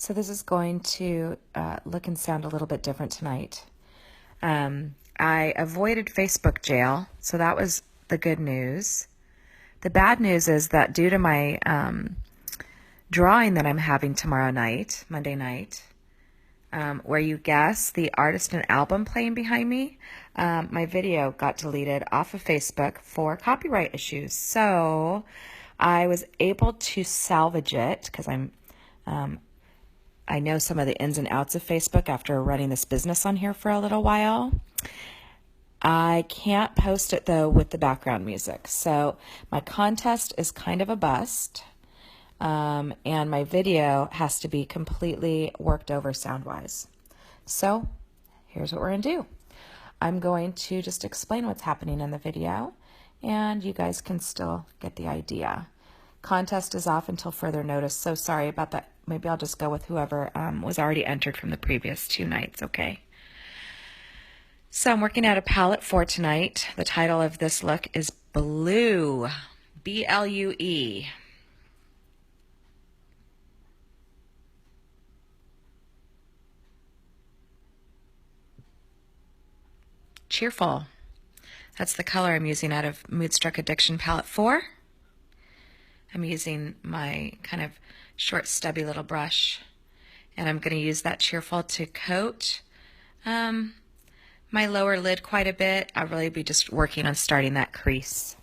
So this is going to look and sound a little bit different tonight. I avoided Facebook jail, so that was the good news. The bad news is that due to my drawing that I'm having tomorrow night, Monday night, where you guess the artist and album playing behind me, my video got deleted off of Facebook for copyright issues. So I was able to salvage it because I know some of the ins and outs of Facebook after running this business on here for a little while. I can't post it though with the background music. So my contest is kind of a bust. And my video has to be completely worked over sound-wise. So here's what we're going to do. I'm going to just explain what's happening in the video, and you guys can still get the idea. Contest is off until further notice, so sorry about that. Maybe I'll just go with whoever was already entered from the previous 2 nights, okay? So I'm working out a palette for tonight. The title of this look is Blue, B-L-U-E. Cheerful. That's the color I'm using out of Moodstruck Addiction Palette 4. I'm using my kind of short, stubby little brush, and I'm going to use that Cheerful to coat my lower lid quite a bit. I'll really be just working on starting that crease.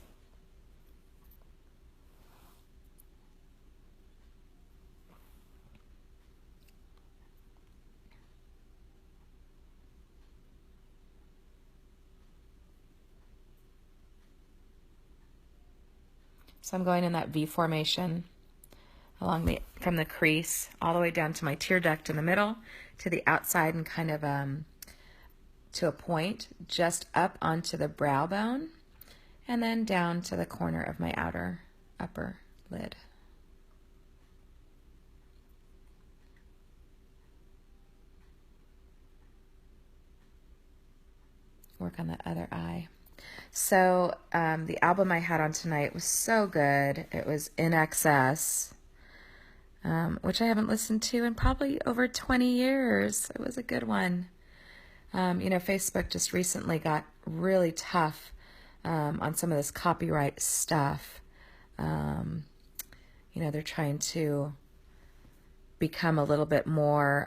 So I'm going in that V formation from the crease all the way down to my tear duct in the middle to the outside and kind of to a point just up onto the brow bone and then down to the corner of my upper lid. Work on the other eye. So the album I had on tonight was so good. It was In Excess, which I haven't listened to in probably over 20 years. It was a good one. You know, Facebook just recently got really tough on some of this copyright stuff. You know, they're trying to become a little bit more,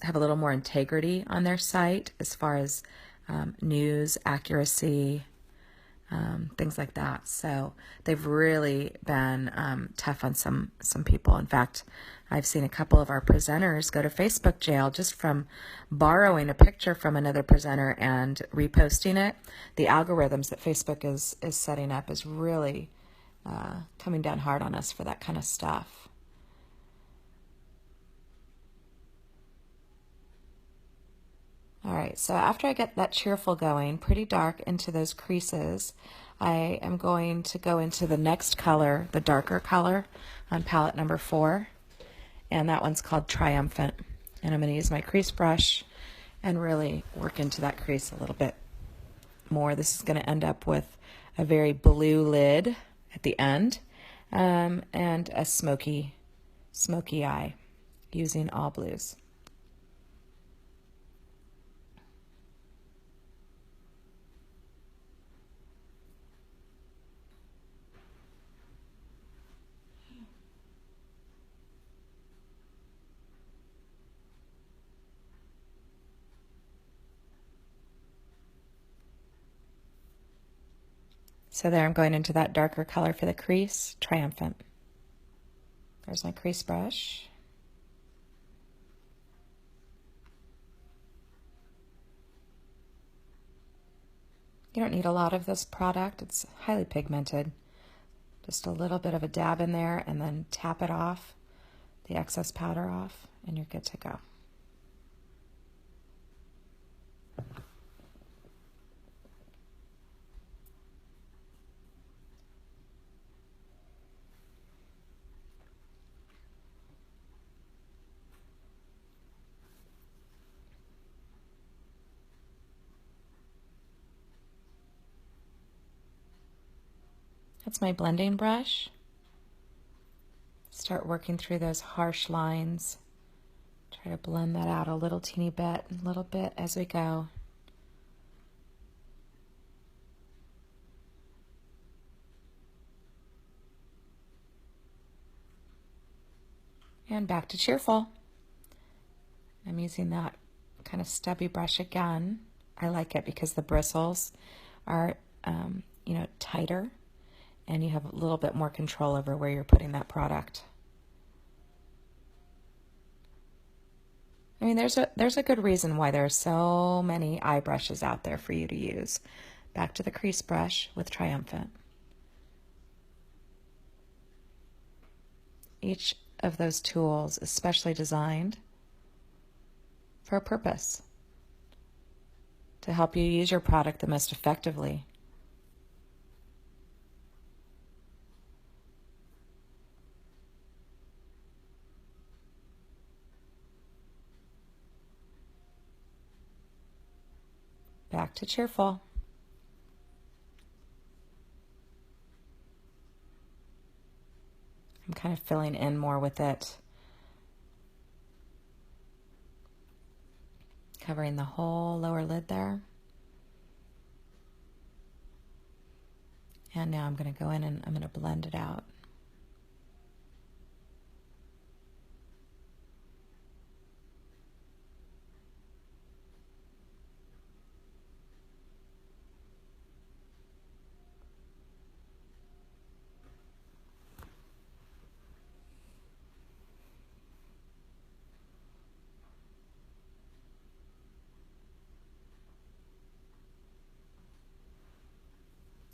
have a little more integrity on their site as far as news, accuracy, things like that. So they've really been tough on some people. In fact, I've seen a couple of our presenters go to Facebook jail just from borrowing a picture from another presenter and reposting it. The algorithms that Facebook is setting up is really coming down hard on us for that kind of stuff. All right, so after I get that Cheerful going, pretty dark into those creases, I am going to go into the next color, the darker color on palette number 4, and that one's called Triumphant. And I'm going to use my crease brush and really work into that crease a little bit more. This is going to end up with a very blue lid at the end and a smoky eye using all blues. So there I'm going into that darker color for the crease, Triumphant. There's my crease brush. You don't need a lot of this product. It's highly pigmented. Just a little bit of a dab in there and then tap it off, the excess powder off, and you're good to go. That's my blending brush. Start working through those harsh lines Try to blend that out a little teeny bit, a little bit as we go. And back to cheerful. I'm using that kind of stubby brush again. I like it because the bristles are, you know, tighter, and you have a little bit more control over where you're putting that product. I mean, there's a good reason why there are so many eye brushes out there for you to use. Back to the crease brush with Triumphant. Each of those tools is specially designed for a purpose, to help you use your product the most effectively. Back to cheerful. I'm kind of filling in more with it, covering the whole lower lid there. And now I'm going to go in and I'm going to blend it out.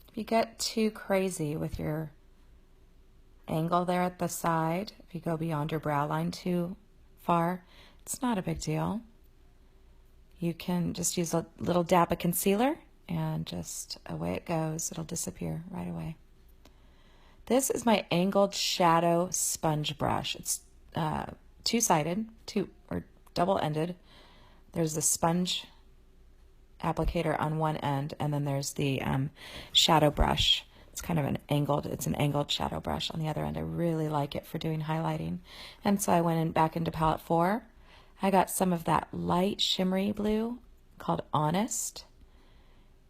If you get too crazy with your angle there at the side, if you go beyond your brow line too far, it's not a big deal. You can just use a little dab of concealer and just away it goes. It'll disappear right away. This is my angled shadow sponge brush. It's two-sided, or double-ended. There's the sponge applicator on one end, and then there's the shadow brush. It's kind of an angled shadow brush on the other end. I really like it for doing highlighting. And so I went back into palette 4. I got some of that light shimmery blue called Honest,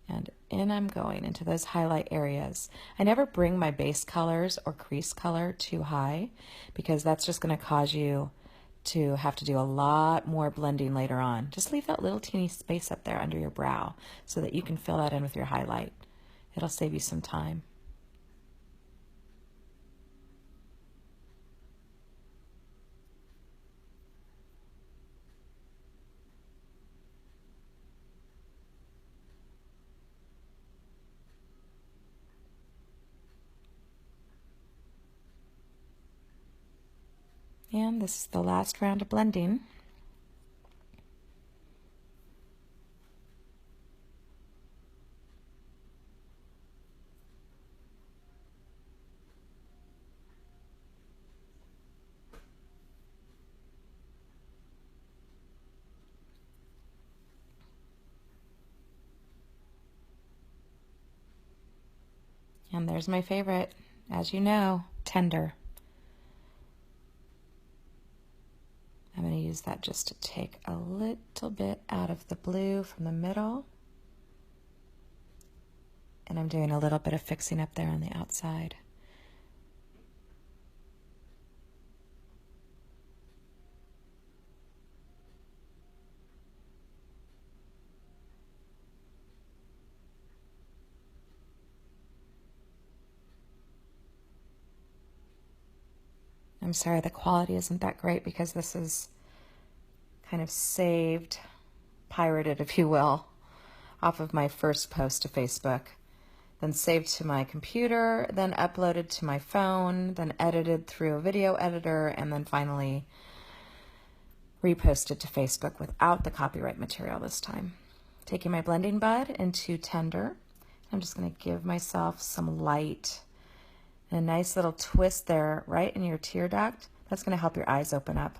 and in I'm going into those highlight areas. I never bring my base colors or crease color too high, because that's just going to cause you to have to do a lot more blending later on. Just leave that little teeny space up there under your brow so that you can fill that in with your highlight. It'll save you some time. And this is the last round of blending. And there's my favorite, as you know, Tender. I'm going to use that just to take a little bit out of the blue from the middle. And I'm doing a little bit of fixing up there on the outside. I'm sorry the quality isn't that great because this is kind of saved, pirated if you will, off of my first post to Facebook, then saved to my computer, then uploaded to my phone, then edited through a video editor, and then finally reposted to Facebook without the copyright material this time. Taking my blending bud into Tender, I'm just going to give myself some light and a nice little twist there right in your tear duct. That's going to help your eyes open up.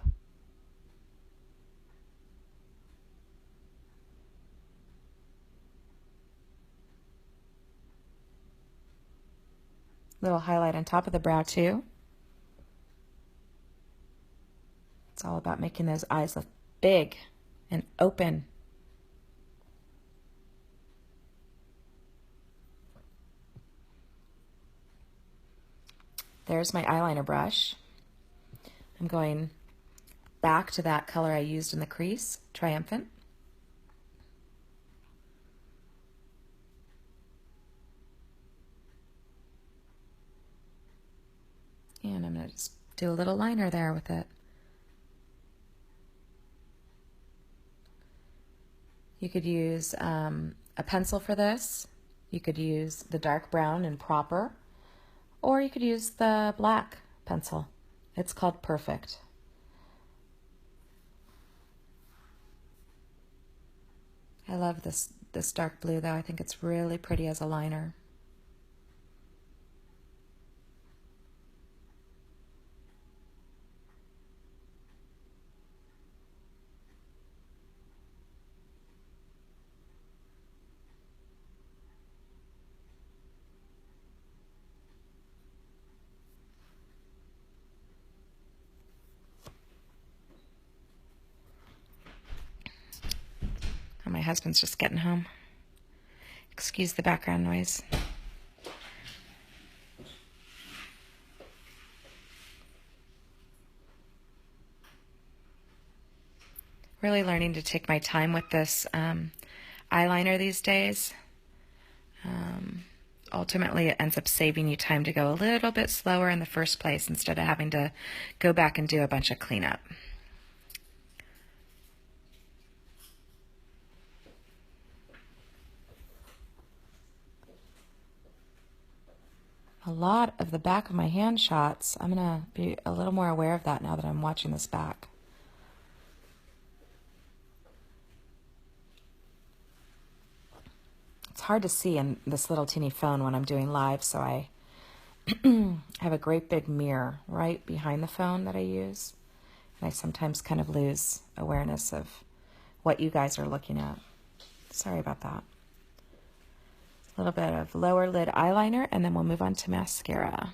Little highlight on top of the brow too. It's all about making those eyes look big and open. There's my eyeliner brush. I'm going back to that color I used in the crease, Triumphant. And I'm going to just do a little liner there with it. You could use a pencil for this. You could use the dark brown and Proper, or you could use the black pencil. It's called Perfect. I love this dark blue though. I think it's really pretty as a liner. Oh, my husband's just getting home. Excuse the background noise. Really learning to take my time with this eyeliner these days. Ultimately, it ends up saving you time to go a little bit slower in the first place instead of having to go back and do a bunch of cleanup. A lot of the back of my hand shots, I'm going to be a little more aware of that now that I'm watching this back. It's hard to see in this little teeny phone when I'm doing live, so I have a great big mirror right behind the phone that I use. And I sometimes kind of lose awareness of what you guys are looking at. Sorry about that. A little bit of lower lid eyeliner, and then we'll move on to mascara.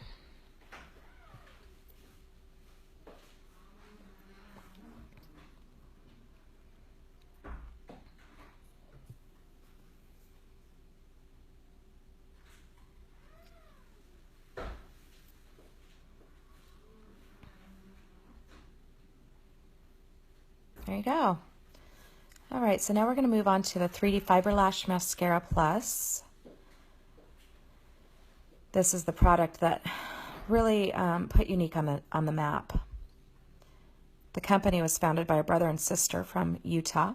There you go. All right, so now we're going to move on to the 3D Fiber Lash Mascara Plus. This is the product that really put Younique on the map. The company was founded by a brother and sister from Utah.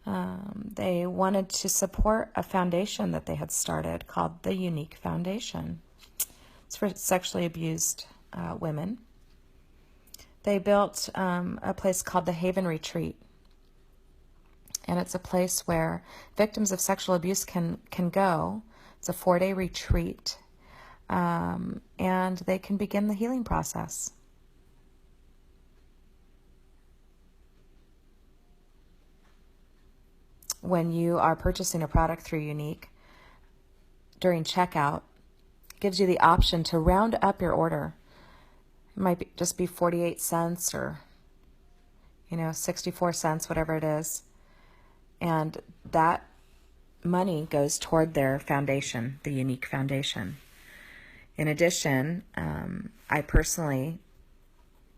They wanted to support a foundation that they had started called the Younique Foundation. It's for sexually abused women. They built a place called the Haven Retreat. And it's a place where victims of sexual abuse can go. It's a 4-day retreat. And they can begin the healing process. When you are purchasing a product through Younique, during checkout, it gives you the option to round up your order. It might just be 48 cents or, 64 cents, whatever it is. And that money goes toward their foundation, the Younique Foundation. In addition, I personally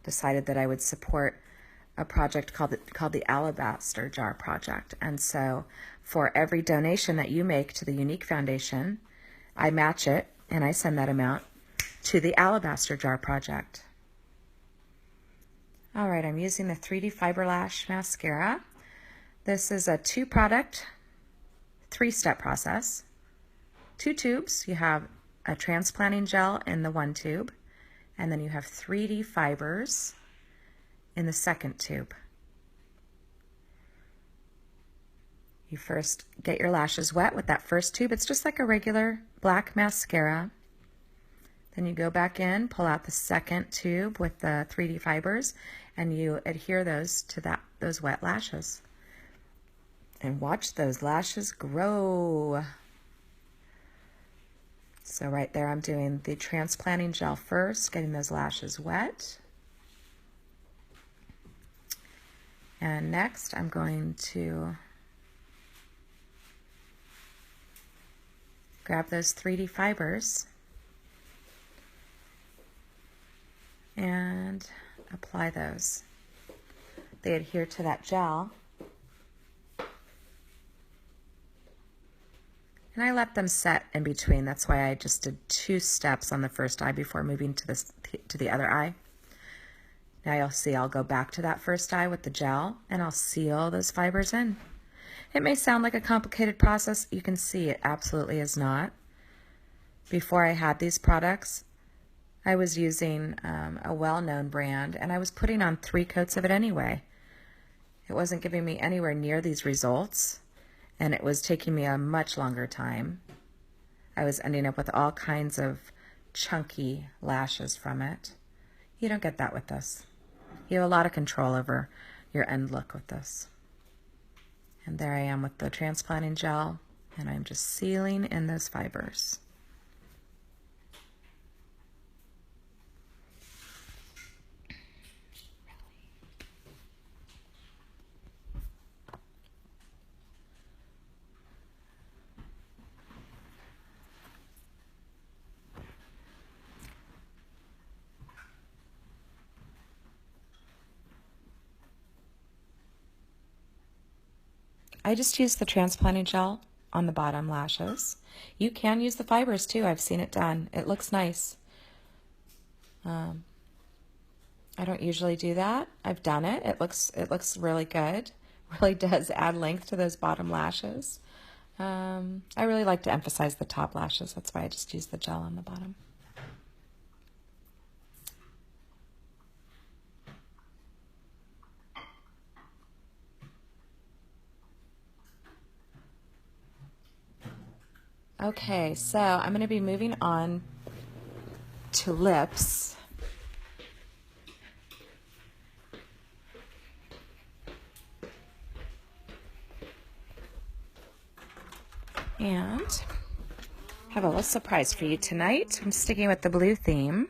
decided that I would support a project called the Alabaster Jar Project. And so for every donation that you make to the Younique Foundation, I match it and I send that amount to the Alabaster Jar Project. All right, I'm using the 3D Fiber Lash Mascara. This is a 2-product, 3-step process. 2 tubes. You have a transplanting gel in the 1 tube, and then you have 3D fibers in the 2nd tube. You first get your lashes wet with that first tube. It's just like a regular black mascara. Then you go back in, pull out the 2nd tube with the 3D fibers, and you adhere those to those wet lashes. And watch those lashes grow. So right there I'm doing the transplanting gel first, getting those lashes wet. And next I'm going to grab those 3D fibers and apply those. They adhere to that gel. And I let them set in between. That's why I just did 2 steps on the first eye before moving to the other eye. Now you'll see I'll go back to that first eye with the gel and I'll seal those fibers in. It may sound like a complicated process. You can see it absolutely is not. Before I had these products, I was using a well-known brand and I was putting on 3 coats of it anyway. It wasn't giving me anywhere near these results. And it was taking me a much longer time. I was ending up with all kinds of chunky lashes from it. You don't get that with this. You have a lot of control over your end look with this. And there I am with the transplanting gel, and I'm just sealing in those fibers. I just used the transplanting gel on the bottom lashes. You can use the fibers too. I've seen it done. It looks nice. I don't usually do that. I've done it. It looks really good. Really does add length to those bottom lashes. I really like to emphasize the top lashes. That's why I just use the gel on the bottom. Okay, so I'm going to be moving on to lips. And I have a little surprise for you tonight. I'm sticking with the blue theme.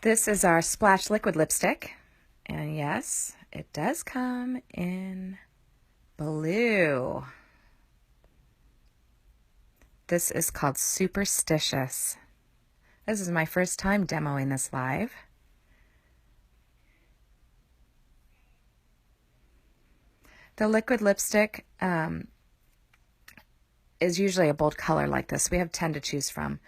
This is our Splash Liquid Lipstick. And yes, it does come in blue. This is called Superstitious. This is my first time demoing this live. The liquid lipstick is usually a bold color like this. We have 10 to choose from.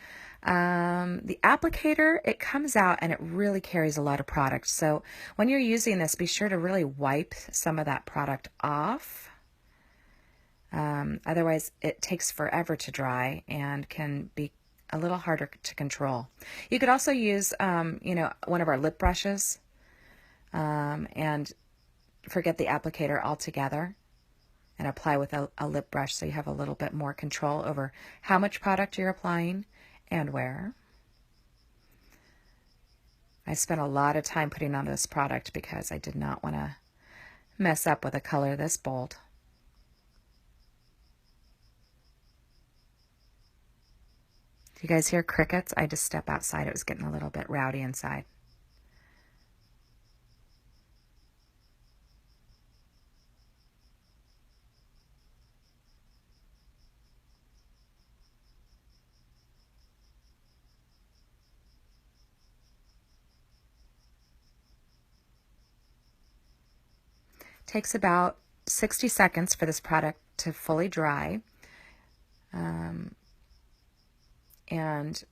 The applicator, it comes out and it really carries a lot of product. So when you're using this, be sure to really wipe some of that product off. Otherwise, it takes forever to dry and can be a little harder to control. You could also use, one of our lip brushes and forget the applicator altogether and apply with a lip brush so you have a little bit more control over how much product you're applying and where. I spent a lot of time putting on this product because I did not want to mess up with a color this bold. Do you guys hear crickets? I just stepped outside. It was getting a little bit rowdy inside. Takes about 60 seconds for this product to fully dry. And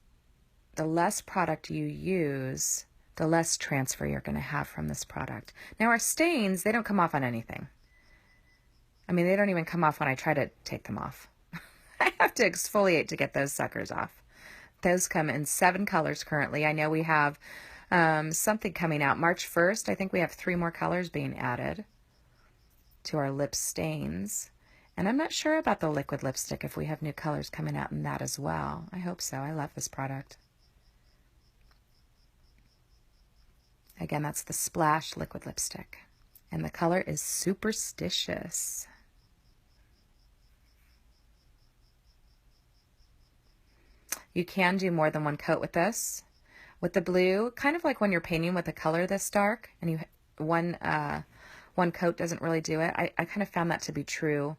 the less product you use, the less transfer you're going to have from this product. Now our stains, they don't come off on anything. I mean, they don't even come off when I try to take them off. I have to exfoliate to get those suckers off. Those come in 7 colors currently. I know we have something coming out March 1st. I think we have 3 more colors being added to our lip stains. And I'm not sure about the liquid lipstick if we have new colors coming out in that as well. I hope so. I love this product. Again, that's the Splash Liquid Lipstick. And the color is Superstitious. You can do more than one coat with this. With the blue, kind of like when you're painting with a color this dark and you one coat doesn't really do it. I kind of found that to be true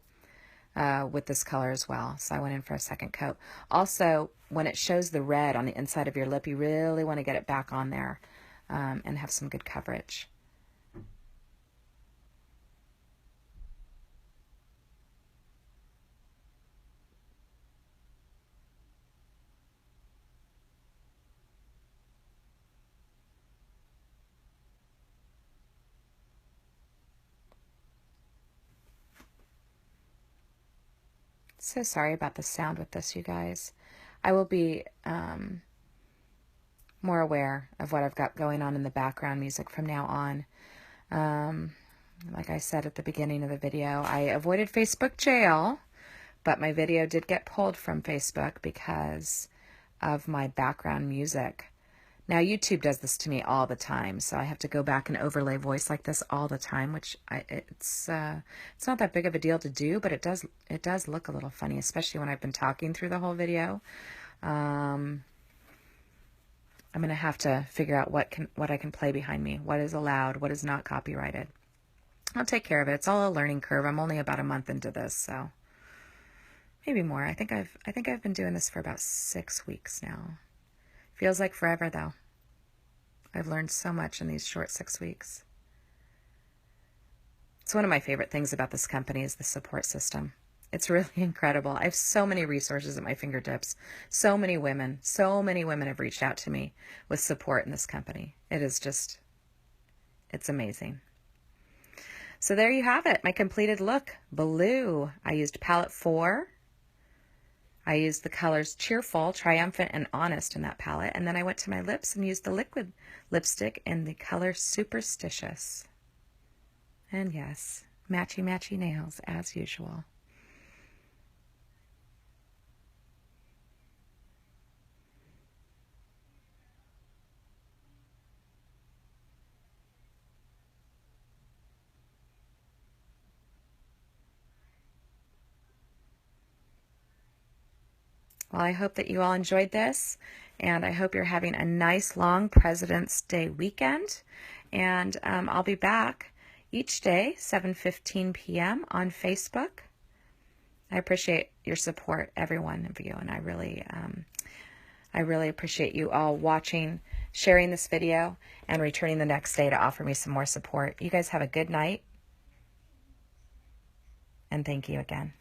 with this color as well. So I went in for a second coat. Also, when it shows the red on the inside of your lip, you really want to get it back on there and have some good coverage. So sorry about the sound with this, you guys. I will be more aware of what I've got going on in the background music from now on. Like I said at the beginning of the video, I avoided Facebook jail, but my video did get pulled from Facebook because of my background music. Now, YouTube does this to me all the time, so I have to go back and overlay voice like this all the time, which it's not that big of a deal to do, but it does look a little funny, especially when I've been talking through the whole video. I'm going to have to figure out what I can play behind me, what is allowed, what is not copyrighted. I'll take care of it. It's all a learning curve. I'm only about a month into this, so maybe more. I think I've been doing this for about 6 weeks now. Feels like forever, though. I've learned so much in these short 6 weeks. It's one of my favorite things about this company is the support system. It's really incredible. I have so many resources at my fingertips. So many women have reached out to me with support in this company. It's amazing. So there you have it, my completed look. Blue. I used palette 4. I used the colors Cheerful, Triumphant, and Honest in that palette. And then I went to my lips and used the liquid lipstick in the color Superstitious. And yes, matchy nails as usual. Well, I hope that you all enjoyed this, and I hope you're having a nice long President's Day weekend. And I'll be back each day, 7:15 p.m. on Facebook. I appreciate your support, every one of you, and I really appreciate you all watching, sharing this video, and returning the next day to offer me some more support. You guys have a good night, and thank you again.